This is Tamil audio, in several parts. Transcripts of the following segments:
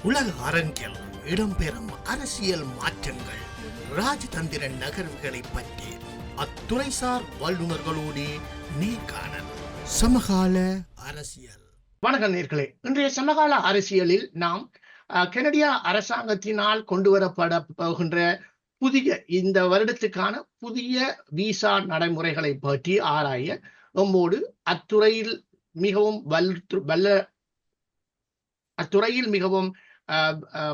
உலக அரங்கில் இடம்பெறும் அரசியல் மாற்றங்கள், ராஜதந்திர நகர்வுகளை பற்றி அத்துறைசார் வல்லுநர்களோடு நேர்காணல். சமகால அரசியல். வணக்கம் நேர்களே. இன்றைய சமகால அரசியலில் நாம் கனடிய அரசாங்கத்தினால் கொண்டு வரப்பட போகின்ற புதிய இந்த வருடத்துக்கான புதிய விசா நடைமுறைகளை பற்றி ஆராய நம்மோடு அத்துறையில் மிகவும்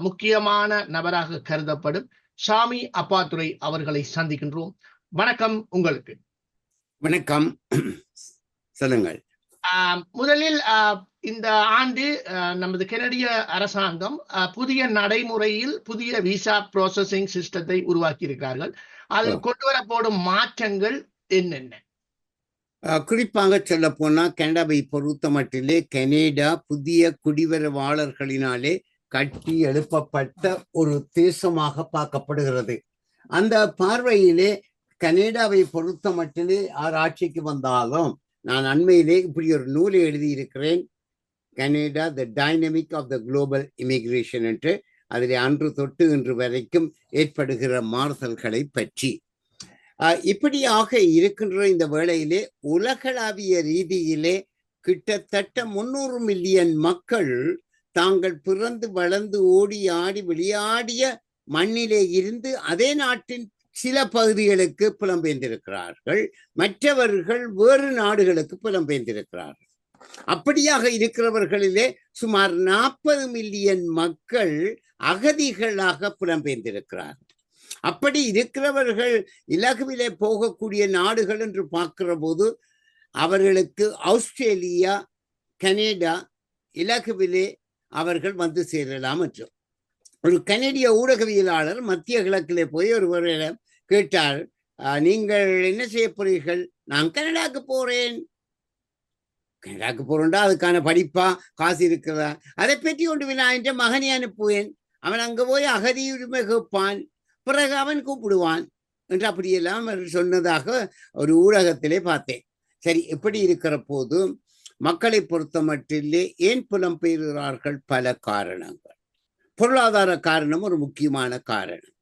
முக்கியமான நபராக கருதப்படும் சாமி அப்பாத்துரை அவர்களை சந்திக்கின்றோம். வணக்கம் உங்களுக்கு. வணக்கம், சொல்லுங்கள். முதலில் இந்த ஆண்டு நமது கனடிய அரசாங்கம் புதிய நடைமுறையில் புதிய விசா ப்ராசஸிங் சிஸ்டத்தை உருவாக்கி இருக்கிறார்கள். அதில் கொண்டு வரப்படும் மாற்றங்கள் என்னென்ன? குறிப்பாக சொல்ல போனா, கனடாவை பொறுத்த மட்டிலே கனடா புதிய குடிவரவாளர்களினாலே கட்டி எழுப்பப்பட்ட ஒரு தேசமாக பார்க்கப்படுகிறது. அந்த பார்வையிலே கனடாவை பொறுத்த மட்டிலே ஆட்சிக்கு வந்தாலும், நான் அண்மையிலே இப்படி ஒரு நூலை எழுதியிருக்கிறேன், Canada the dynamic of the global immigration என்று. அதில் அன்று தொட்டு இன்று வரைக்கும் ஏற்படுகிற மாறுதல்களை பற்றி. இப்படியாக இருக்கின்ற இந்த வேளையிலே உலகளாவிய ரீதியிலே கிட்டத்தட்ட 300 மில்லியன் மக்கள் தாங்கள் பிறந்து வளர்ந்து ஓடி ஆடி விளையாடிய மண்ணிலே இருந்து அதே நாட்டின் சில பகுதிகளுக்கு புலம்பெயர்ந்திருக்கிறார்கள், மற்றவர்கள் வேறு நாடுகளுக்கு புலம்பெயர்ந்திருக்கிறார்கள். அப்படியாக இருக்கிறவர்களிலே சுமார் 40 மில்லியன் மக்கள் அகதிகளாக புலம்பெயர்ந்திருக்கிறார்கள். அப்படி இருக்கிறவர்கள் இலகுவிலே போகக்கூடிய நாடுகள் என்று பார்க்கிற போது அவர்களுக்கு ஆஸ்திரேலியா, கனடா இலகுவிலே அவர்கள் வந்து சேரலாம் என்று ஒரு கனடிய ஊடகவியலாளர் மத்திய கிழக்கிலே போய் ஒருவரிடம் கேட்டார், நீங்கள் என்ன செய்ய போறீர்கள்? நான் கனடாக்கு போறேன். கனடாக்கு போறேன்டா, அதுக்கான படிப்பா, காசு இருக்கிறதா? அதை பற்றி ஒன்று நான் என்ற மகனை அனுப்புவேன், அவன் அங்க போய் அகதி உரிமை கேட்பான், பிறகு அவன் கூப்பிடுவான் என்று அப்படியெல்லாம் சொன்னதாக ஒரு ஊடகத்திலே பார்த்தேன். சரி, எப்படி இருக்கிற போது மக்களை பொறுத்த மட்டிலே ஏன் புலம்பெயர்கிறார்கள்? பல காரணங்கள். பொருளாதார காரணம் ஒரு முக்கியமான காரணம்.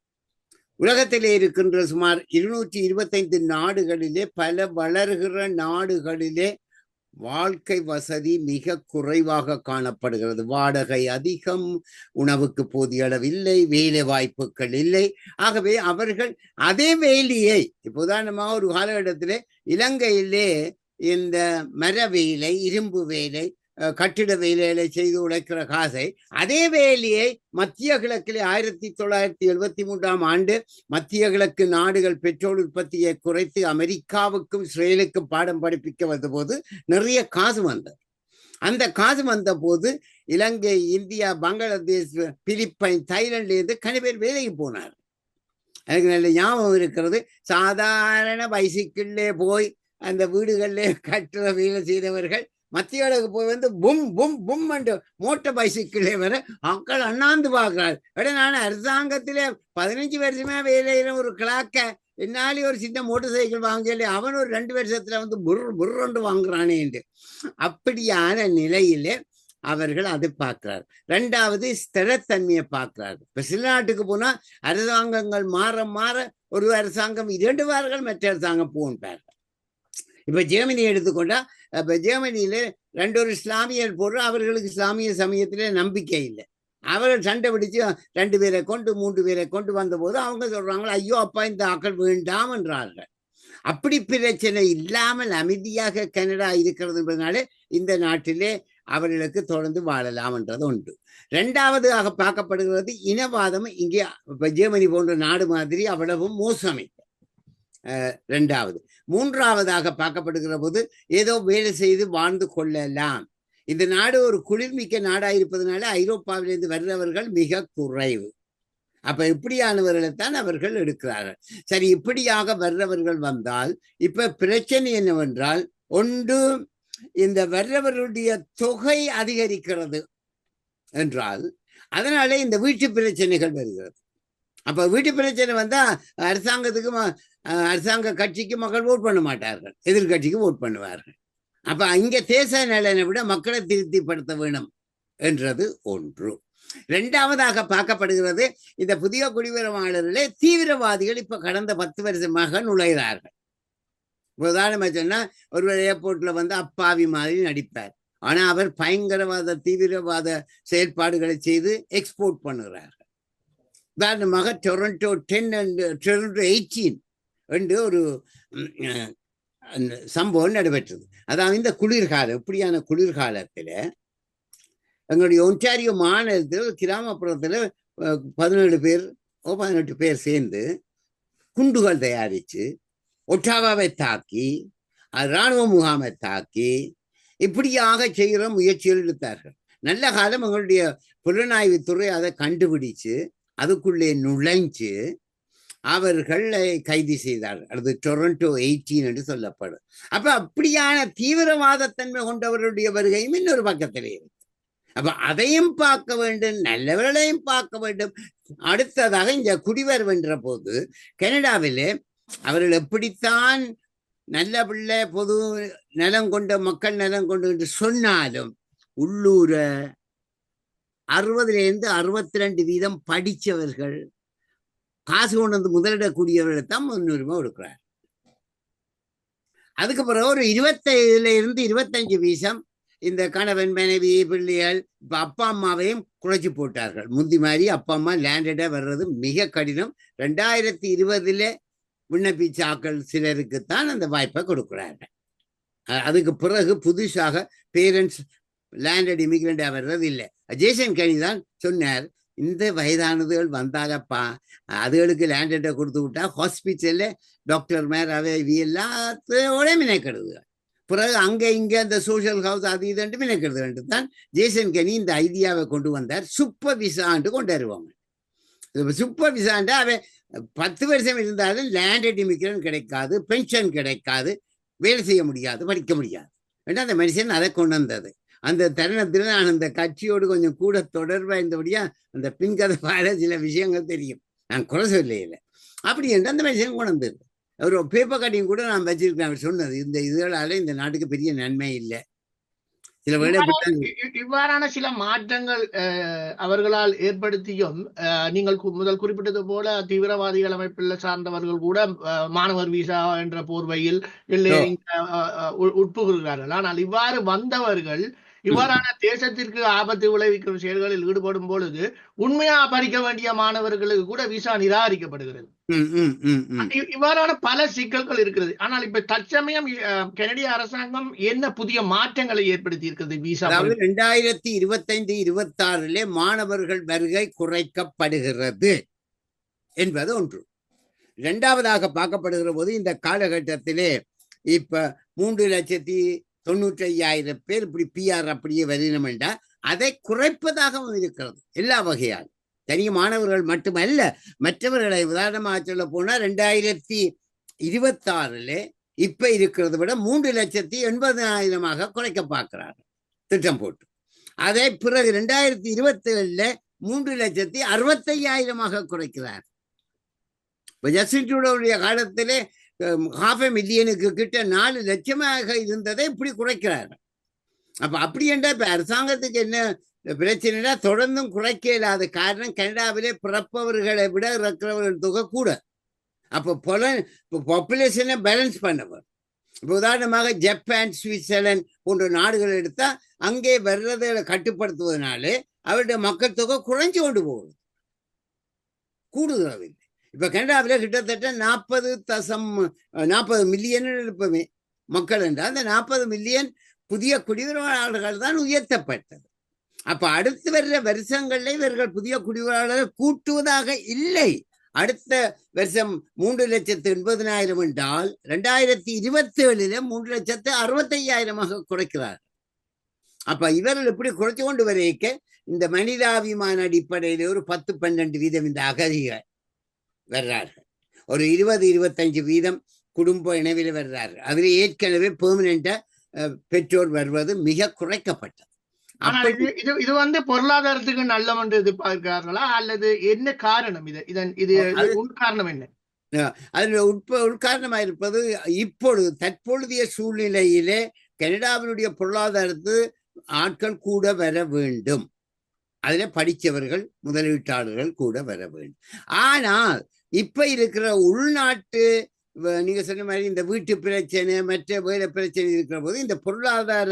உலகத்திலே இருக்கின்ற சுமார் 225 நாடுகளிலே, பல வளர்கிற நாடுகளிலே வாழ்க்கை வசதி மிக குறைவாக காணப்படுகிறது. வாடகை அதிகம், உணவுக்கு போதிய அளவு இல்லை, வேலை வாய்ப்புகள் இல்லை. ஆகவே அவர்கள் அதே வேலையை, இப்போ உதாரணமாக ஒரு காலகட்டத்திலே இலங்கையிலே இந்த மர வேலை, இரும்பு வேலை, கட்டிட வேலைகளை செய்து உழைக்கிற காசை, அதே வேலையை மத்திய கிழக்கிலே 1973ஆம் ஆண்டு மத்திய கிழக்கு நாடுகள் பெட்ரோல் உற்பத்தியை குறைத்து அமெரிக்காவுக்கும் இஸ்ரேலுக்கும் பாடம் படிப்பிக்க வந்த போது நிறைய காசு வந்தது. அந்த காசு வந்த போது இலங்கை, இந்தியா, பங்களாதேஷ், பிலிப்பைன், தாய்லாந்திலிருந்து கனி பேர் வேலைக்கு போனார். எனக்கு நல்ல ஞாபகம் இருக்கிறது. சாதாரண பைசிக்கிள்லே போய் அந்த வீடுகளிலே கட்டுற வேலை செய்தவர்கள் மத்திய கிழக்கு போய் வந்து பும் பும் பும் என்று மோட்டர் பைசிக்கிளே வர மக்கள் அண்ணாந்து பார்க்கிறார். நான் அரசாங்கத்திலே 15 வருஷமே வேலையில ஒரு கிளாக்க என்னாலே ஒரு சின்ன மோட்டர் சைக்கிள் வாங்கல, அவன் ஒரு 2 வருஷத்துல வந்து புர்ன்னு வாங்குறானே என்று. அப்படியான நிலையிலே அவர்கள் அதை பார்க்கிறார். 2வது ஸ்திரத்தன்மையை பார்க்கிறார்கள். இப்ப சில நாட்டுக்கு போனா அரசாங்கங்கள் மாற மாற ஒரு அரசாங்கம் 2 வாரங்கள் மற்ற அரசாங்கம் போன்பார்கள். இப்ப ஜெர்மனி எடுத்துக்கொண்டா, இப்ப ஜெர்மனியில 2 இஸ்லாமியர் போடுற, அவர்களுக்கு இஸ்லாமிய சமயத்திலே நம்பிக்கை இல்லை. அவர்கள் சண்டை பிடிச்சு 2 பேரை கொண்டு 3 பேரை கொண்டு வந்த போது அவங்க சொல்றாங்க, ஐயோ அப்பா இந்த ஆக்கள் வேண்டாம் என்றார்கள். அப்படி பிரச்சனை இல்லாமல் அமைதியாக கனடா இருக்கிறது என்பதனாலே இந்த நாட்டிலே அவர்களுக்கு தொடர்ந்து வாழலாம் என்றது உண்டு. 2வதாக பார்க்கப்படுகிறது இனவாதம். இங்கே ஜெர்மனி போன்ற நாடு மாதிரி அவ்வளவும் மோசமே 2வது. 3வதாக பார்க்கப்படுகிற போது ஏதோ வேலை செய்து வாழ்ந்து கொள்ளலாம். இந்த நாடு ஒரு குளிர்மிக்க நாடாயிருப்பதனால ஐரோப்பாவிலிருந்து வர்றவர்கள் மிக குறைவு. அப்ப இப்படியானவர்களைத்தான் அவர்கள் எடுக்கிறார்கள். சரி, இப்படியாக வர்றவர்கள் வந்தால் இப்ப பிரச்சனை என்னவென்றால், ஒன்று இந்த வர்றவர்களுடைய தொகை அதிகரிக்கிறது என்றால் அதனால இந்த வீட்டு பிரச்சனைகள் வருகிறது. அப்ப வீட்டு பிரச்சனை வந்தா அரசாங்க கட்சிக்கு மக்கள் ஓட் பண்ண மாட்டார்கள், எதிர்கட்சிக்கு ஓட் பண்ணுவார்கள். அப்ப இங்க தேச நலனை விட மக்களை திருப்திப்படுத்த வேணும் என்றது ஒன்று. இரண்டாவதாக பார்க்கப்படுகிறது, இந்த புதிய குடிவரவாளர்களே தீவிரவாதிகள் இப்ப கடந்த 10 வருஷமாக நுழைகிறார்கள். உதாரணமா சொன்னா, ஒருவர் ஏர்போர்ட்ல வந்து அப்பாவி மாதிரி நடிப்பார். ஆனா அவர் பயங்கரவாத தீவிரவாத செயல்பாடுகளை செய்து எக்ஸ்போர்ட் பண்ணுகிறார்கள். உதாரணமாக டொரண்டோ 10 அண்ட் டொரண்டோ 18 என்று ஒரு சம்பவம் நடைபெற்றது. அதாவது இந்த குளிர்காலம், இப்படியான குளிர்காலத்துல எங்களுடைய ஒன்டாரியோ மாநிலத்தில் கிராமப்புறத்துல 18 பேர் சேர்ந்து குண்டுகள் தயாரிச்சு ஒட்டாவாவை தாக்கி, இராணுவ முகாமை தாக்கி, இப்படியாக செய்கிற முயற்சிகள் எடுத்தார்கள். நல்ல காலம் எங்களுடைய புலனாய்வுத்துறை அதை கண்டுபிடிச்சு அதுக்குள்ளே நுழைஞ்சு அவர்களை கைது செய்தார்கள். அது டொரண்டோ 18 என்று சொல்லப்படும். அப்ப அப்படியான தீவிரவாதத்தன்மை கொண்டவருடைய வருகையும் இன்னொரு பக்கத்திலே இருக்கு. அப்ப அதையும் பார்க்க வேண்டும், நல்லவர்களையும் பார்க்க வேண்டும். அடுத்ததாக இந்த குடிவர் வென்ற போது கனடாவிலே அவர்கள் எப்படித்தான் நல்ல பிள்ளை பொது நலம் கொண்ட மக்கள் நலம் கொண்டு என்று சொன்னாலும் உள்ளூர 60% 62% படித்தவர்கள் காசு கொண்டு வந்து முதலிடக்கூடியவர்களை தான் முன்னுரிமை கொடுக்கிறார். அதுக்கு பிறகு ஒரு 25% 25% இந்த கணவன் மனைவி பிள்ளைகள் இப்ப அப்பா அம்மாவையும் குறைச்சி போட்டார்கள். முந்தி மாதிரி அப்பா அம்மா லேண்டடா வர்றது மிக கடினம். 2020 விண்ணப்பிச்சாக்கள் சிலருக்குத்தான் அந்த வாய்ப்பை கொடுக்குறார்கள். அதுக்கு பிறகு புதுசாக பேரண்ட்ஸ் லேண்டட் இமிகிரண்டா வர்றது இல்லை. ஜேசன் கனி தான் சொன்னார், இந்த வயதானதுகள் வந்தாலப்பா அதுகளுக்கு லேண்டட்டை கொடுத்து விட்டா ஹாஸ்பிட்டல்ல டாக்டர் மேர் அவை எல்லாத்தோட மினைக்கிறது. பிறகு அங்க இங்க அந்த சோசியல் ஹவுஸ் அது இதுன்ட்டு மினைக்கிறது தான் ஜேசன் கனி இந்த ஐடியாவை கொண்டு வந்தார். சூப்பர் விசான்ட்டு கொண்டு வருவாங்க. சூப்பர் விசான்ட்டு அவன் 10 வருஷம் இருந்தாலும் லேண்டட் இமிகிரண்ட் கிடைக்காது, பென்ஷன் கிடைக்காது, வேலை செய்ய முடியாது, படிக்க முடியாது. ஏன்னா அந்த மனுஷன் அதை கொண்டு வந்தது. அந்த தருணத்தில் நான் அந்த கட்சியோடு கொஞ்சம் கூட தொடர்பாக இருந்தபடியா அந்த பின்கதை பாட சில விஷயங்கள் தெரியும். நான் குறை சொல்லையில அப்படி என்று அந்த மனுஷன் கொண்டு வந்தது. ஒரு பேப்பர் கட்டிங் கூட நான் வச்சிருக்கேன். அவர் சொன்னது இந்த இதனால இந்த நாட்டுக்கு பெரிய நன்மை இல்லை. சில வேலை இவ்வாறான சில மாற்றங்கள் அவர்களால் ஏற்படுத்தியும் நீங்கள் முதல் குறிப்பிட்டது போல தீவிரவாதிகள் அமைப்பில் சார்ந்தவர்கள் கூட மாணவர் விசா என்ற போர்வையில் உட்புகிறார்கள். ஆனால் இவ்வாறு வந்தவர்கள் இவ்வாறான தேசத்திற்கு ஆபத்து விளைவிக்கும் செயல்களில் ஈடுபடும் பொழுது உண்மையா படிக்க வேண்டிய மாணவர்களுக்கு கூட விசா நிராகரிக்கப்படுகிறது. இவ்வாறான பல சிக்கல்கள் இருக்கிறது. ஆனால் இப்ப தற்சமயம் கனடிய அரசாங்கம் என்ன புதிய மாற்றங்களை ஏற்படுத்தி இருக்கிறது விசா? 2025-26 மாணவர்கள் வருகை குறைக்கப்படுகிறது என்பது ஒன்று. இரண்டாவதாக பார்க்கப்படுகிற போது இந்த காலகட்டத்திலே இப்ப 3,95,000 பேர் இப்படி PR அப்படியே வரணும் என்றால் அதை குறைப்பதாகவும் இருக்கிறது எல்லா வகையாலும். தனி மாணவர்கள் மட்டுமல்ல, மற்றவர்களை உதாரணமாக சொல்ல போனா 2026 இப்ப இருக்கிறத விட 3,80,000 குறைக்க பார்க்கிறார்கள் திட்டம் போட்டு. அதை பிறகு 2027 3,65,000 குறைக்கிறார். ஜஸ்டின் ட்ரூடோவுடைய காலத்திலே 500,000 கிட்ட 4 லட்சமாக இருந்ததை இப்படி குறைக்கிறார்கள். அப்ப அப்படி என்றால் இப்ப அரசாங்கத்துக்கு என்ன பிரச்சனைனா தொடர்ந்தும் குறைக்க இல்லாத காரணம் கனடாவிலே பிறப்பவர்களை விட இறக்கிறவர்கள் தொகை கூட. அப்போ பாப்புலேஷனை பேலன்ஸ் பண்ணவர். இப்போ உதாரணமாக ஜப்பான், சுவிட்சர்லாந்து போன்ற நாடுகள் எடுத்தா அங்கே வர்றதை கட்டுப்படுத்துவதனால அவருடைய மக்கள் தொகை குறைஞ்சு கொண்டு போகுது, கூடுதல். இப்ப கனடாவில் கிட்டத்தட்ட 40 மில்லியன் இருப்பமே மக்கள் என்றால் அந்த 40 மில்லியன் புதிய குடிவரவாளர்கள் தான் உயர்த்தப்பட்டது. அப்ப அடுத்து வர்ற வருஷங்கள்ல இவர்கள் புதிய குடிவரவாளர்கள் கூட்டுவதாக இல்லை. அடுத்த வருஷம் 3,80,000 என்றால் 2027 3,65,000 குறைக்கிறார்கள். அப்ப இவர்கள் இப்படி குறைச்சு கொண்டு வரைக்க இந்த மனிதாபிமான அடிப்படையில ஒரு 10-12% இந்த அகதிகள் வர்றார்கள். ஒரு 20-25% குடும்ப இணைவில் வர்றார்கள். அதில் ஏற்கனவே பெர்மனண்டா பெற்றோர் வருவது மிக குறைக்கப்பட்டது. இது வந்து பொருளாதாரத்துக்கு நல்லம் என்று எதிர்பார்க்கிறார்களா அல்லது என்ன காரணம்? இது உள்காரணம் என்ன? அதுல உள்காரணமாக இருப்பது இப்பொழுது தற்பொழுதைய சூழ்நிலையிலே கனடாவினுடைய பொருளாதாரத்து ஆட்கள் கூட வர வேண்டும். அதுல படித்தவர்கள் முதலீட்டாளர்கள் கூட வர வேண்டும். ஆனால் இப்ப இருக்கிற உள்நாட்டு நீங்க சொன்ன மாதிரி இந்த வீட்டு பிரச்சனை மற்ற வேலை பிரச்சனை இருக்கிற போது இந்த பொருளாதார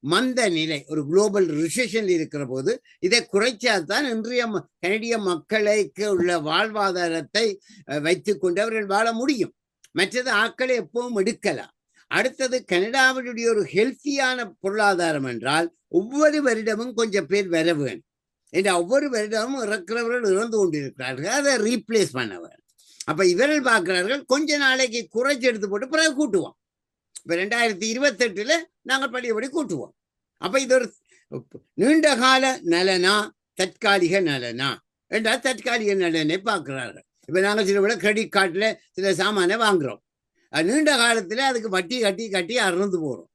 மந்த நிலை ஒரு குளோபல் ரிசெஷன் இருக்கிற போது இதை குறைச்சால்தான் இன்றைய கனடிய மக்களுக்கு உள்ள வாழ்வாதாரத்தை வைத்துக்கொண்டு அவர்கள் வாழ முடியும். மற்றது ஆட்களை எப்பவும் எடுக்கலாம். அடுத்தது கனடாவினுடைய ஒரு ஹெல்த்தியான பொருளாதாரம் என்றால் ஒவ்வொரு வருடமும் கொஞ்சம் பேர் வர வேண்டும். ஏன்னா ஒவ்வொரு வருடமும் இறக்கிறவர்கள் இறந்து கொண்டிருக்கிறார்கள், அதை ரீப்ளேஸ் பண்ணவர். அப்ப இவர்கள் பார்க்கிறார்கள் கொஞ்ச நாளைக்கு குறைச்சி எடுத்து போட்டு பிறகு கூட்டுவோம். இப்ப 2028 நாங்கள் படியபடி கூட்டுவோம். அப்ப இது ஒரு நீண்ட கால நலனா தற்காலிக நலனா என்றால் தற்காலிக நலனை பார்க்கிறார்கள். இப்ப நாங்கள் சில விட கிரெடிட் கார்டுல சில சாமானை வாங்குறோம், நீண்ட காலத்துல அதுக்கு வட்டி கட்டி கட்டி அறந்து போறோம்.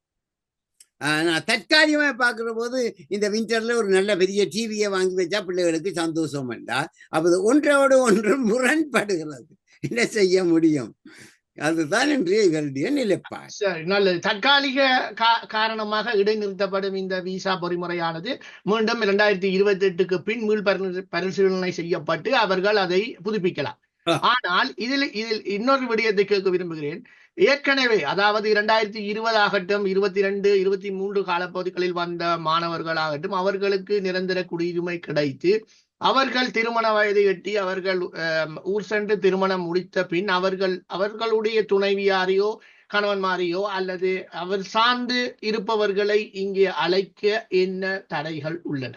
தற்காலிகமாக பார்க்கிற போது இந்த விண்டர்ல ஒரு நல்ல பெரிய டிவியை வாங்கி வச்சா பிள்ளைகளுக்கு சந்தோஷம் வேண்டா. அப்போ ஒன்றோடு ஒன்று முரண்படுகிறது. என்ன செய்ய முடியும்? அதுதான் இன்றைய இவருடைய நிலைப்பாடு. நல்லது. தற்காலிக காரணமாக இடைநிறுத்தப்படும் இந்த விசா பொறிமுறையானது மீண்டும் 2028க்கு பின் மீள் பரிசீலனை செய்யப்பட்டு அவர்கள் அதை புதுப்பிக்கலாம். ஆனால் இதில் இன்னொரு விடயத்தை கேட்க விரும்புகிறேன். ஏற்கனவே அதாவது 2020 ஆகட்டும் 22, 23 காலப்பகுதிகளில் வந்த மாணவர்களாகட்டும் அவர்களுக்கு நிரந்தர குடியுரிமை கிடைத்து அவர்கள் திருமண வயதை எட்டி அவர்கள் ஊர் சென்று திருமணம் முடித்த பின் அவர்களுடைய துணைவியாரையோ கணவன்மாரையோ அல்லது அவர் சார்ந்து இருப்பவர்களை இங்கே அழைக்க என்ன தடைகள் உள்ளன?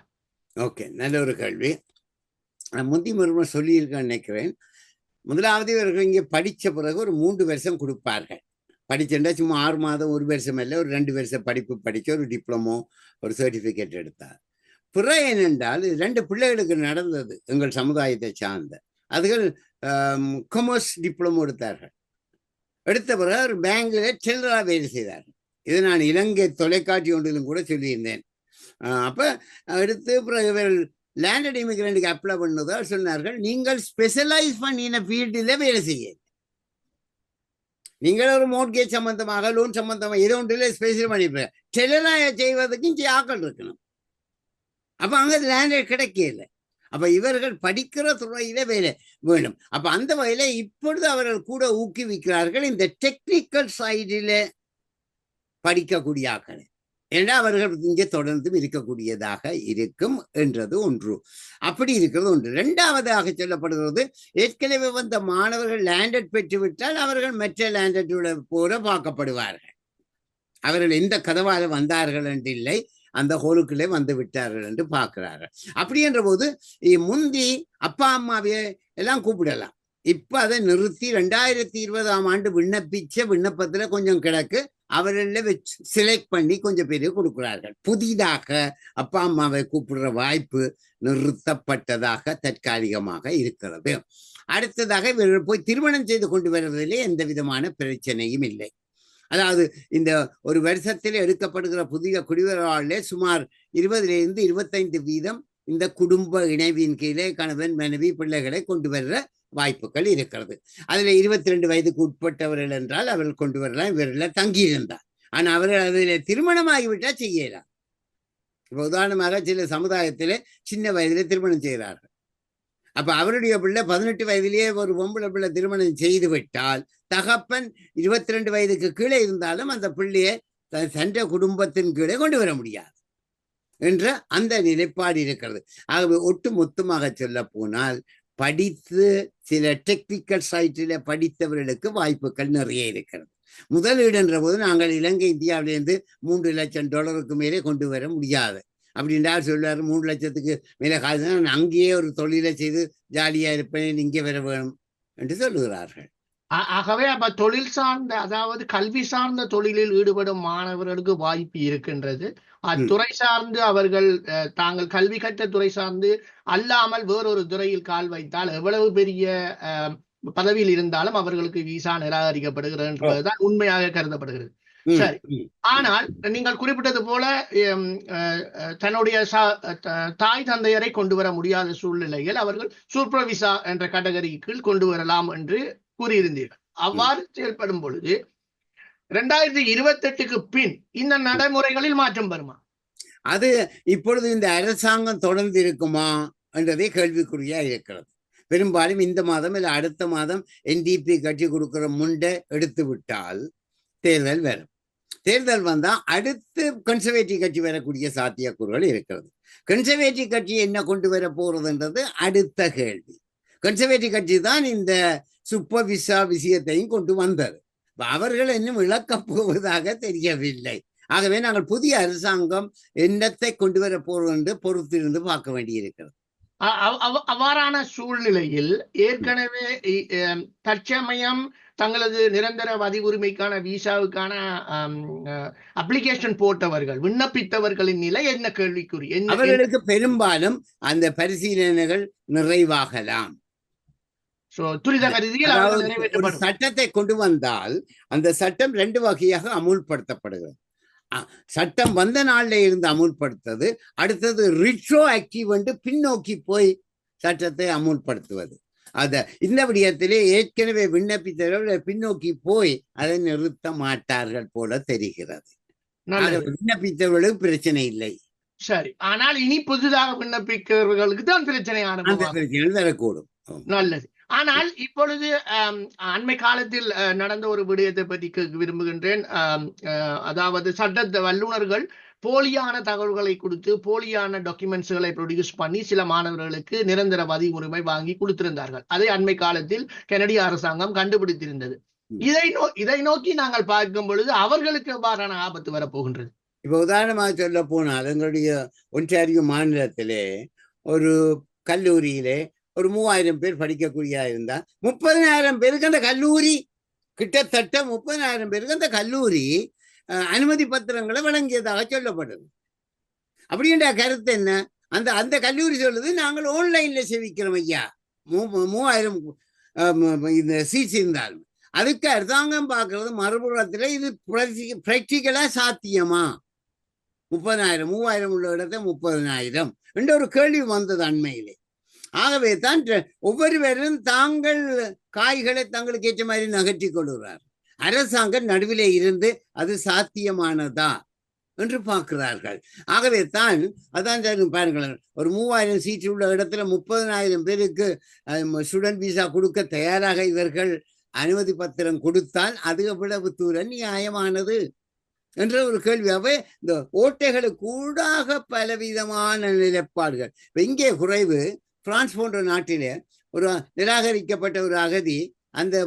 ஓகே, நல்ல ஒரு கேள்வி. முந்தி முருகன் சொல்லியிருக்கேன் நினைக்கிறேன். முதலாவது இவர்கள் இங்கே படித்த பிறகு ஒரு 3 வருஷம் கொடுப்பார்கள். படிச்சேன்டா சும்மா 6 மாதம் 1 வருஷம் இல்லை, ஒரு 2 வருஷம் படிப்பு படிக்க ஒரு டிப்ளமோ ஒரு சர்டிபிகேட் எடுத்தார். பிற என்னென்றால் 2 பிள்ளைகளுக்கு நடந்தது எங்கள் சமுதாயத்தை சார்ந்த. அதுகள் கொமர்ஸ் டிப்ளமோ எடுத்தார்கள். எடுத்த பிறகு ஒரு பேங்க்ல சில்லறா வேலை செய்தார்கள். இது நான் இலங்கை தொலைக்காட்சி ஒன்றிலும் கூட சொல்லியிருந்தேன். அப்ப எடுத்து பிறகு லேண்டட் இமிகிரண்ட்டுக்கு அப்ளை பண்ணதால் சொன்னார்கள், நீங்கள் ஸ்பெஷலைஸ் பண்ணின ஃபீல்டில் வேலை செய்ய, நீங்கள் ஒரு மோட்கேஜ் சம்பந்தமாக லோன் சம்பந்தமாக ஏதோ ஒன்றில் ஸ்பெஷல் பண்ணிப்ப டெலரா செய்வதற்கு இங்கே ஆக்கள் இருக்கணும். அப்ப அங்க லேண்டட் கிடைக்கல. அப்ப இவர்கள் படிக்கிற துறையில வேலை வேணும். அப்ப அந்த வகையில இப்பொழுது அவர்கள் கூட ஊக்குவிக்கிறார்கள் இந்த டெக்னிக்கல் சைடில படிக்கக்கூடிய ஆக்களை. ஏன்னா அவர்கள் இங்கே தொடர்ந்தும் இருக்கக்கூடியதாக இருக்கும் என்றது ஒன்று. அப்படி இருக்கிறது ஒன்று. 2வதாக சொல்லப்படுகிறது, ஏற்கனவே வந்த மாணவர்கள் லேண்டட் பெற்றுவிட்டால் அவர்கள் மற்ற லேண்டட்டோட போல பார்க்கப்படுவார்கள். அவர்கள் எந்த கதவால வந்தார்கள் என்று இல்லை, அந்த ஹோலுக்குள்ளே வந்து விட்டார்கள் என்று பார்க்கிறார்கள். அப்படி என்ற போது முந்தி அப்பா அம்மாவே எல்லாம் கூப்பிடலாம். இப்ப அதை நிறுத்தி 2020ஆம் ஆண்டு விண்ணப்பிச்ச விண்ணப்பத்துல கொஞ்சம் கிடக்கு, அவர்கள வச்சு செலக்ட் பண்ணி கொஞ்சம் பேர் கொடுக்கிறார்கள். புதிதாக அப்பா அம்மாவை கூப்பிடுற வாய்ப்பு நிறுத்தப்பட்டதாக தற்காலிகமாக இருக்கிறது. அடுத்ததாக இவர்கள் போய் திருமணம் செய்து கொண்டு வருவதிலே எந்த விதமான பிரச்சனையும் இல்லை. அதாவது இந்த ஒரு வருஷத்தில் எடுக்கப்படுகிற புதிய குடிவரவாளர்களே சுமார் 20லிருந்து 25% இந்த குடும்ப இணைவின் கீழே கணவன் மனைவி பிள்ளைகளை கொண்டு வர்ற வாய்ப்புகள் இருக்கிறது. அதுல 22 வயதுக்கு உட்பட்டவர்கள் என்றால் அவர்கள் கொண்டு வரலாம், இவர்கள் தங்கியிருந்தார். ஆனா அவர்கள் அதில் திருமணமாகிவிட்டா செய்யலாம். இப்ப உதாரணமாக சில சமுதாயத்திலே சின்ன வயதிலே திருமணம் செய்கிறார்கள். அப்ப அவருடைய பிள்ளை 18 வயதிலேயே ஒரு பொம்பளை பிள்ளை திருமணம் செய்து விட்டால் தகப்பன் 22 வயதுக்கு கீழே இருந்தாலும் அந்த பிள்ளையை தன் குடும்பத்தின் கீழே கொண்டு வர முடியாது என்ற அந்த நிலைப்பாடு இருக்கிறது. ஆகவே ஒட்டு மொத்தமாக சொல்ல போனால் படித்து சில டெக்னிக்கல் சைட்டில படித்தவர்களுக்கு வாய்ப்புகள் நிறைய இருக்கிறது. முதலீடு என்ற போது நாங்கள் இலங்கை இந்தியாவிலேருந்து $3 லட்சம் மேலே கொண்டு வர முடியாது. அப்படின்றா சொல்லுவார், 3 லட்சத்துக்கு மேலே காசு நான் அங்கேயே ஒரு தொழிலை செய்து ஜாலியா இருப்பேன், இங்கே வர வேணும் என்று சொல்லுகிறார்கள். ஆகவே அப்ப தொழில் சார்ந்த அதாவது கல்வி சார்ந்த தொழிலில் ஈடுபடும் மாணவர்களுக்கு வாய்ப்பு இருக்கின்றது. அத்துறை சார்ந்து அவர்கள் தாங்கள் கல்வி கற்ற துறை சார்ந்து அல்லாமல் வேறொரு துறையில் கால் வைத்தால் எவ்வளவு பெரிய பதவியில் இருந்தாலும் அவர்களுக்கு விசா நிராகரிக்கப்படுகிறது என்பதுதான் உண்மையாக கருதப்படுகிறது. சரி, ஆனால் நீங்கள் குறிப்பிட்டது போல தன்னுடைய தாய் தந்தையரை கொண்டு வர முடியாத சூழ்நிலையில் அவர்கள் சூப்பர் விசா என்ற கேட்டகரிக்கு கொண்டு வரலாம் என்று கூறியிருந்தீர்கள். அவ்வாறு செயல்படும் பொழுது 2028க்கு பின் இந்த நடைமுறைகளில் மாற்றம் வருமா? அது இப்பொழுது இந்த அரசாங்கம் தொடர்ந்து இருக்குமா என்றதே கேள்விக்குறியா இருக்கிறது. பெரும்பாலும் இந்த மாதம் இல்லை அடுத்த மாதம் NDP கட்சி கொடுக்கிற முண்டை எடுத்து விட்டால் தேர்தல் வரும். தேர்தல் வந்தா அடுத்து கன்சர்வேட்டிவ் கட்சி வரக்கூடிய சாத்தியக்கூறுகள் இருக்கிறது. கன்சர்வேட்டிவ் கட்சி என்ன கொண்டு வர போறதுன்றது அடுத்த கேள்வி. கன்சர்வேட்டிவ் கட்சி தான் இந்த சூப்பர் விசா விஷயத்தையும் கொண்டு வந்தது. அவர்கள் இன்னும் இழக்கப் போவதாக தெரியவில்லை. ஆகவே நாங்கள் புதிய அரசாங்கம் என்னத்தை கொண்டு வர போறோம் என்று பொறுத்திருந்து பார்க்க வேண்டியிருக்கிறது. அவ்வாறான சூழ்நிலையில் ஏற்கனவே தற்சமயம் தங்களது நிரந்தர வதி உரிமைக்கான விசாவுக்கான அப்ளிகேஷன் போட்டவர்கள் விண்ணப்பித்தவர்களின் நிலை என்ன கேள்விக்குறி? அவர்களுக்கு பெரும்பாலும் அந்த பரிசீலனைகள் நிறைவாகலாம். ஒரு சட்டத்தை கொண்டு வந்தால் அந்த சட்டம் 2 வகையாக அமுல்படுத்தப்படுகிறது. சட்டம் வந்த நாள்ல இருந்து அமுல்படுத்தது, அடுத்தது ரிட்ரோ ஆக்டிவ் என்று பின்னோக்கி போய் சட்டத்தை அமுல்படுத்துவது. இந்த விடயத்திலே ஏற்கனவே விண்ணப்பித்தவர்கள் பின்னோக்கி போய் அதை நிறுத்த மாட்டார்கள் போல தெரிகிறது. விண்ணப்பித்தவர்களுக்கு பிரச்சனை இல்லை. சரி, ஆனால் இனி புதிதாக விண்ணப்பிக்கிறவர்களுக்கு தான் பிரச்சனை வரக்கூடும். நல்லது. ஆனால் இப்பொழுது அண்மை காலத்தில் நடந்த ஒரு விடயத்தை பற்றி விரும்புகின்றேன். அதாவது சட்ட வல்லுநர்கள் போலியான தகவல்களை கொடுத்து போலியான டாக்குமெண்ட்ஸ்களை ப்ரொடியூஸ் பண்ணி சில மாணவர்களுக்கு நிரந்தர வதி உரிமை வாங்கி கொடுத்திருந்தார்கள். அதை அண்மை காலத்தில் கனடிய அரசாங்கம் கண்டுபிடித்திருந்தது. இதை நோக்கி நாங்கள் பார்க்கும் பொழுது அவர்களுக்கு எவ்வாறான ஆபத்து வரப்போகின்றது? இப்ப உதாரணமாக சொல்ல போனால் எங்களுடைய ஒன்டாரியோ மாநிலத்திலே ஒரு கல்லூரியிலே ஒரு 3000 பேர் படிக்கக்கூடிய இருந்தா 30,000 பேருக்கு அந்த கல்லூரி கிட்டத்தட்ட 30,000 பேருக்கு அந்த கல்லூரி அனுமதி பத்திரங்களை வழங்கியதாக சொல்லப்படுது. அப்படின்ற கருத்து என்ன? அந்த கல்லூரி சொல்லுது நாங்கள் ஆன்லைன்ல சேவிக்கிறோம் ஐயா, 3000 இந்த சீட்ஸ் இருந்தாலும். அதுக்கு அரசாங்கம் பார்க்கறது மறுபுறத்துல இது பிராக்டிக்கலா சாத்தியமா? 30,000 உள்ள இடத்த 30,000 என்ற ஒரு கேள்வி வந்தது அண்மையிலே. ஆகவே தான் ஒவ்வொருவரும் தாங்கள் காய்களை தங்களுக்கு ஏற்ற மாதிரி நகர்த்தி கொள்கிறார். அரசாங்கம் நடுவிலே இருந்து அது சாத்தியமானதா என்று பார்க்கிறார்கள். ஆகவே தான் அதான் பாருங்களேன், ஒரு 3000 சீட்டு உள்ள இடத்துல 30,000 பேருக்கு ஸ்டூடெண்ட் விசா கொடுக்க தயாராக இவர்கள் அனுமதி பத்திரம் கொடுத்தால் அது எவ்வளவு தூரம் நியாயமானது என்ற ஒரு கேள்வியாவே இந்த ஓட்டைகளுக்கு கூடாக பலவிதமான நிலைப்பாடுகள். இங்கே குறைவு பிரான்ஸ் போன்ற நாட்டிலே ஒரு நிராகரிக்கப்பட்ட ஒரு அகதி அந்த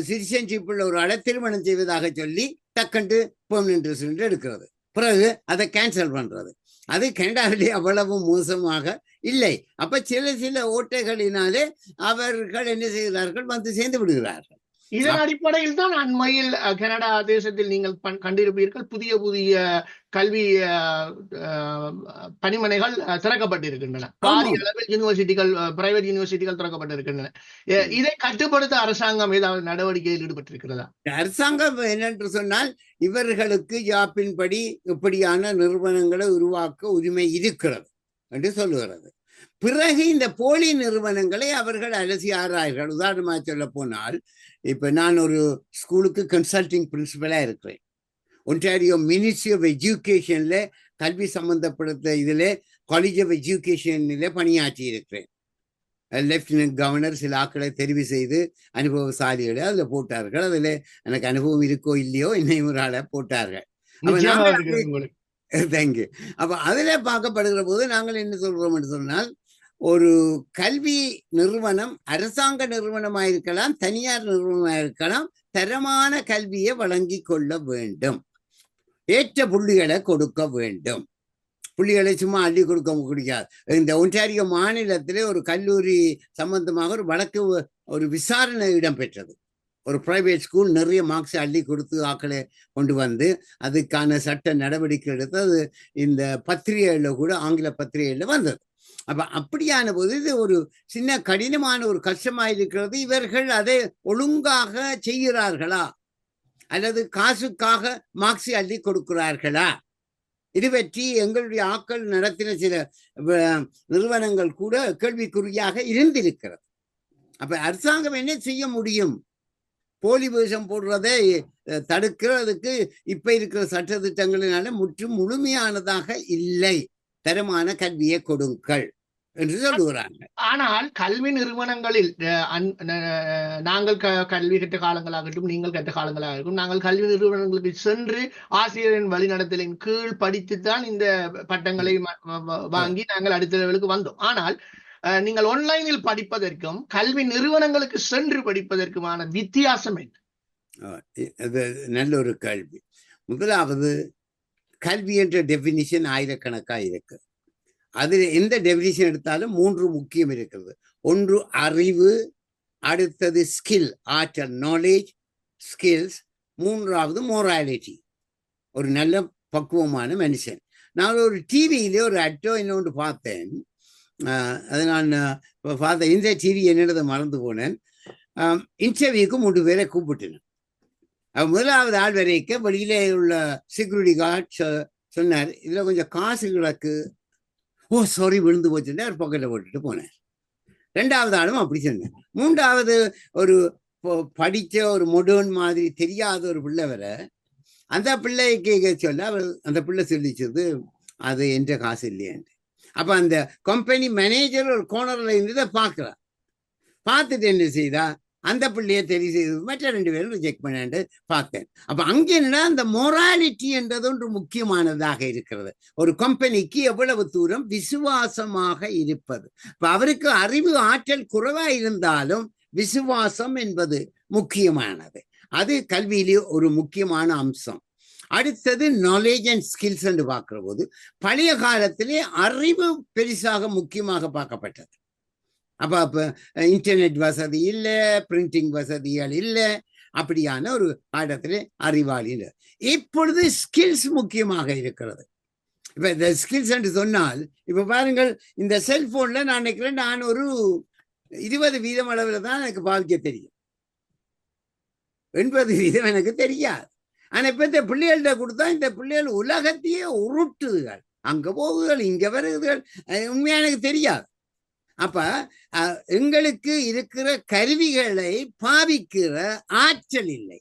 சிட்டிசன்ஷிப் உள்ள ஒரு ஆளை திருமணம் செய்வதாக சொல்லி டக்கண்டு பெர்மனன்ட் ரெசிடென்ட் எடுக்கிறது, பிறகு அதை கேன்சல் பண்றது. அது கனடாவிலே அவ்வளவு மோசமாக இல்லை. அப்ப சில ஓட்டைகளினாலே அவர்கள் என்ன செய்கிறார்கள், வந்து சேர்ந்து விடுகிறார்கள். இதன் அடிப்படையில் தான் அண்மையில் கனடா தேசத்தில் நீங்கள் கண்டிருப்பீர்கள் புதிய புதிய கல்வி பணிமனைகள் திறக்கப்பட்டிருக்கின்றன. பாரிய அளவில் யூனிவர்சிட்டிகள், பிரைவேட் யூனிவர்சிட்டிகள் திறக்கப்பட்டிருக்கின்றன. இதை கட்டுப்படுத்த அரசாங்கம் ஏதாவது நடவடிக்கையில் ஈடுபட்டிருக்கிறதா? அரசாங்கம் என்னென்று சொன்னால் இவர்களுக்கு யாப்பின்படி இப்படியான நிறுவனங்களை உருவாக்க உரிமை இருக்கிறது என்று சொல்லுகிறது. பிறகு இந்த போலி நிறுவனங்களை அவர்கள் அலசி ஆராய்கள். உதாரணமாக சொல்ல போனால் இப்ப நான் ஒரு ஸ்கூலுக்கு கன்சல்டிங் பிரின்சிபலா இருக்கிறேன். ஒன்டாரியோ மினிஸ்ட்ரி ஆஃப் எஜுகேஷன்ல கல்வி சம்பந்தப்படுத்த இதுல காலேஜ் ஆஃப் எஜுகேஷன்ல பணியாற்றி இருக்கிறேன். லெப்டினன்ட் கவர்னர் சில ஆக்களை தெரிவு செய்து அனுபவசாலிகளை அதுல போட்டார்கள். அதுல எனக்கு அனுபவம் இருக்கோ இல்லையோ என்னையும் ஒரு ஆளை போட்டார்கள். தேங்க்யூ. அப்ப அதுல பார்க்கப்படுகிற போது நாங்கள் என்ன சொல்றோம் என்று சொன்னால், ஒரு கல்வி நிறுவனம் அரசாங்க நிறுவனமாயிருக்கலாம், தனியார் நிறுவனமாயிருக்கலாம், தரமான கல்வியை வழங்கி கொள்ள வேண்டும், ஏற்ற புள்ளிகளை கொடுக்க வேண்டும். புள்ளிகளை சும்மா அள்ளி கொடுக்க முடியாது. இந்த ஒன்டாரியோ மாநிலத்திலே ஒரு கல்லூரி சம்பந்தமாக ஒரு வழக்கு ஒரு விசாரணை இடம்பெற்றது. ஒரு பிரைவேட் ஸ்கூல் நிறைய மார்க்ஸ் அள்ளி கொடுத்து ஆக்களை கொண்டு வந்து அதுக்கான சட்ட நடவடிக்கை எடுத்து அது இந்த பத்திரிகைகளில் கூட ஆங்கில பத்திரிகைகளில் வந்தது. அப்ப அப்படியான போது இது ஒரு சின்ன கடினமான ஒரு கஷ்டமாயிருக்கிறது. இவர்கள் அதை ஒழுங்காக செய்கிறார்களா அல்லது காசுக்காக மார்க்ஸ் அள்ளி கொடுக்கிறார்களா? இது பற்றி எங்களுடைய ஆக்கள் நடத்தின சில நிறுவனங்கள் கூட கேள்விக்குறியாக இருந்திருக்கிறது. அப்ப அரசாங்கம் என்ன செய்ய முடியும்? போலி வேஷம் போடுறதை தடுக்கிறதுக்கு இப்ப இருக்கிற சட்ட திட்டங்களினால முழுமையானதாக இல்லை. தரமான கல்வியை கொடுங்கள் என்று சொல்லுகிறாங்க. ஆனால் கல்வி நிறுவனங்களில் நாங்கள் கல்வி கற்ற காலங்களாகட்டும், நீங்கள் கற்ற காலங்களாகட்டும், நாங்கள் கல்வி நிறுவனங்களுக்கு சென்று ஆசிரியரின் வழிநடத்தலின் கீழ் படித்துத்தான் இந்த பட்டங்களை வாங்கி நாங்கள் அடுத்த லெவலுக்கு வந்தோம். ஆனால் நீங்கள் ஆன்லைனில் படிப்பதற்கும் கல்வி நிறுவனங்களுக்கு சென்று படிப்பதற்குமான வித்தியாசம் என்ன? அது நல்ல ஒரு கேள்வி. முதலாவது, கல்வி என்ற டெபினிஷன் ஆயிரக்கணக்காக இருக்கு. அதில் எந்த டெபினிஷன் எடுத்தாலும் 3 முக்கியம் இருக்கிறது. ஒன்று அறிவு, அடுத்தது ஸ்கில், ஆற்றல், நாலேஜ், ஸ்கில்ஸ், மூன்றாவது மோராலிட்டி, ஒரு நல்ல பக்குவமான மனுஷன். நான் ஒரு டிவியிலே ஒரு அட்டோ இன்னொன்று பார்த்தேன். அது நான் பார்த்தேன். இந்த டிவி என்னிடத்தை மறந்து போனேன். இன்டர்வியூக்கு 3 பேரை கூப்பிட்டேன். முதலாவது ஆள் வரைக்கும் வெளியிலே உள்ள செக்யூரிட்டி கார்ட் சொன்னார், இதுல கொஞ்சம் காசு கிடக்கு. ஓ சாரி, விழுந்து போச்சுட்டு அவர் பாக்கெட்டில் போட்டுட்டு போனார். 2வது ஆளும் அப்படி சொன்னார். 3வது ஒரு படிச்ச ஒரு மொடர்ன் மாதிரி தெரியாத ஒரு பிள்ளை வர, அந்த பிள்ளைக்கு சொல்ல அந்த பிள்ளை சொல்லிச்சது, அது என்ற காசு இல்லையாண்டு. அப்ப அந்த கம்பெனி மேனேஜர் ஒரு கோனர்ல இருந்ததை பார்க்கிறார். பார்த்துட்டு என்ன செய்தா, அந்த பிள்ளைய தெரிவு செய்து மற்ற 2 பேரும் ரிஜெக்ட் பண்ணாண்டு பார்த்தேன். அப்ப அங்க என்னன்னா அந்த மொராலிட்டி என்றது ஒன்று முக்கியமானதாக இருக்கிறது. ஒரு கம்பெனிக்கு எவ்வளவு தூரம் விசுவாசமாக இருப்பது. இப்ப அவருக்கு அறிவு ஆற்றல் குறைவா இருந்தாலும் விசுவாசம் என்பது முக்கியமானது. அது கல்வியிலே ஒரு முக்கியமான அம்சம். அடுத்தது நாலேஜ் அண்ட் ஸ்கில்ஸ் என்று பார்க்கிற போது, பழைய காலத்திலே அறிவு பெரிசாக முக்கியமாக பார்க்கப்பட்டது. அப்ப இன்டர்நெட் வசதி இல்லை, பிரிண்டிங் வசதிகள் இல்லை, அப்படியான ஒரு காலத்திலே அறிவாளி. இப்பொழுது ஸ்கில்ஸ் முக்கியமாக இருக்கிறது. இப்ப இந்த ஸ்கில்ஸ் என்று சொன்னால், இப்ப பாருங்கள், இந்த செல்போன்ல நான் நினைக்கிறேன், நான் ஒரு 20% அளவில் தான் எனக்கு பாவிக்க தெரியும். 80% எனக்கு தெரியாது. ஆனா இப்ப இந்த பிள்ளைகள்கிட்ட கொடுத்தா இந்த பிள்ளைகள் உலகத்தையே உருட்டுதுகள், அங்க போகுதுகள், இங்க வருதுகள், உண்மையா எனக்கு தெரியாது. அப்ப எங்களுக்கு இருக்கிற கருவிகளை பாவிக்கிற ஆற்றல் இல்லை.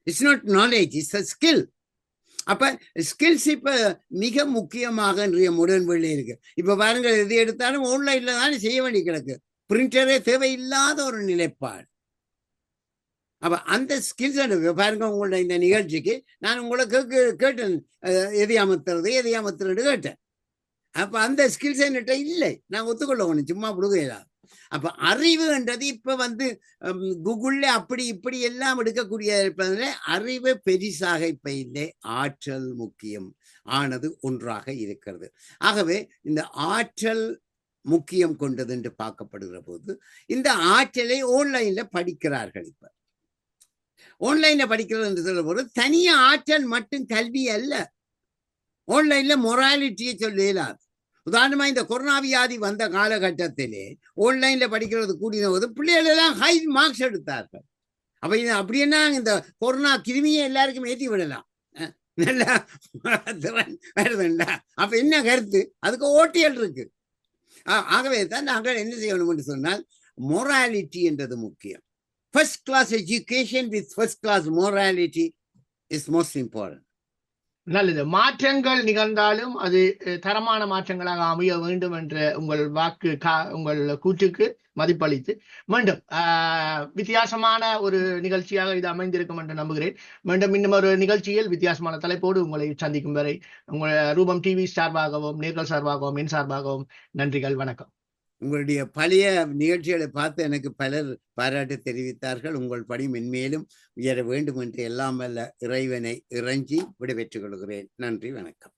It's not knowledge, it's a skill. அப்ப ஸ்கில்ஸ் இப்ப மிக முக்கியமாக இன்றைய மாடர்ன் வேர்ல்ட்ல இருக்கு. இப்ப பாருங்க, எது எடுத்தாலும் ஆன்லைன்ல தானே செய்ய வேண்டி கிடக்கு. பிரிண்டரே தேவையில்லாத ஒரு நிலைப்பாடு. அப்ப அந்த ஸ்கில்ஸ் பாருங்க, உங்களோட இந்த நிகழ்ச்சிக்கு நான் உங்களை கேட்டேன், எதை அமர்த்துறது கேட்டேன். அப்ப அந்த ஸ்கில்ஸ் என்கிட்ட இல்லை, நான் ஒத்துக்கொள்ள ஒண்ணு சும்மா கொடுக்கலாம். அப்ப அறிவுன்றது இப்ப கூகுள்ல அப்படி இப்படி எல்லாம் எடுக்கக்கூடிய இருப்பதில் அறிவு பெரிசாக இப்ப இல்லை, ஆற்றல் முக்கியம் ஆனது ஒன்றாக இருக்கிறது. ஆகவே இந்த ஆற்றல் முக்கியம் கொண்டது என்று பார்க்கப்படுகிற போது இந்த ஆற்றலை ஆன்லைன்ல படிக்கிறார்கள். இப்ப ஆன்லைன்ல படிக்கிறது என்று சொல்லும் போது தனியா ஆற்றல் மட்டும் கல்வி அல்ல, ஆன்லைன்ல மொராலிட்டியை சொல்லலாது. உதாரணமா இந்த கொரோனா வியாதி வந்த காலகட்டத்திலே ஆன்லைன்ல படிக்கிறது கூடின போது பிள்ளைகள் எல்லாம் ஹை மார்க்ஸ் எடுத்தார்கள். அப்ப அப்படி என்ன, இந்த கொரோனா கிருமியை எல்லாருக்கும் ஏற்றி விடலாம், நல்லா வருதுண்டா. அப்ப என்ன கருத்து, அதுக்கு ஓட்டியல் இருக்கு. ஆகவே தான் நாங்கள் என்ன செய்யணும் என்று சொன்னால், மொராலிட்டி என்றது முக்கியம். First class education with first class morality is most important. நல்லது. மாற்றங்கள் நிகழ்ந்தாலும் அது தரமான மாற்றங்களாக அமைய வேண்டும் என்ற உங்கள் உங்கள் கூற்றுக்கு மதிப்பளித்து மீண்டும் வித்தியாசமான ஒரு நிகழ்ச்சியாக இது அமைந்திருக்கும் என்று நம்புகிறேன். மீண்டும் இன்னும் ஒரு நிகழ்ச்சியில் வித்தியாசமான தலைப்போடு உங்களை சந்திக்கும் வரை உங்கள் ரூபம் டிவி சார்பாகவும், நேர்கள் சார்பாகவும், என் சார்பாகவும் நன்றிகள், வணக்கம். உங்களுடைய பழைய நிகழ்ச்சிகளை பார்த்து எனக்கு பலர் பாராட்டு தெரிவித்தார்கள். உங்கள் பணி மென்மேலும் உயர வேண்டும் என்று எல்லாம் வல்ல இறைவனை இறைஞ்சி விடைபெற்றுக் கொள்கிறேன். நன்றி, வணக்கம்.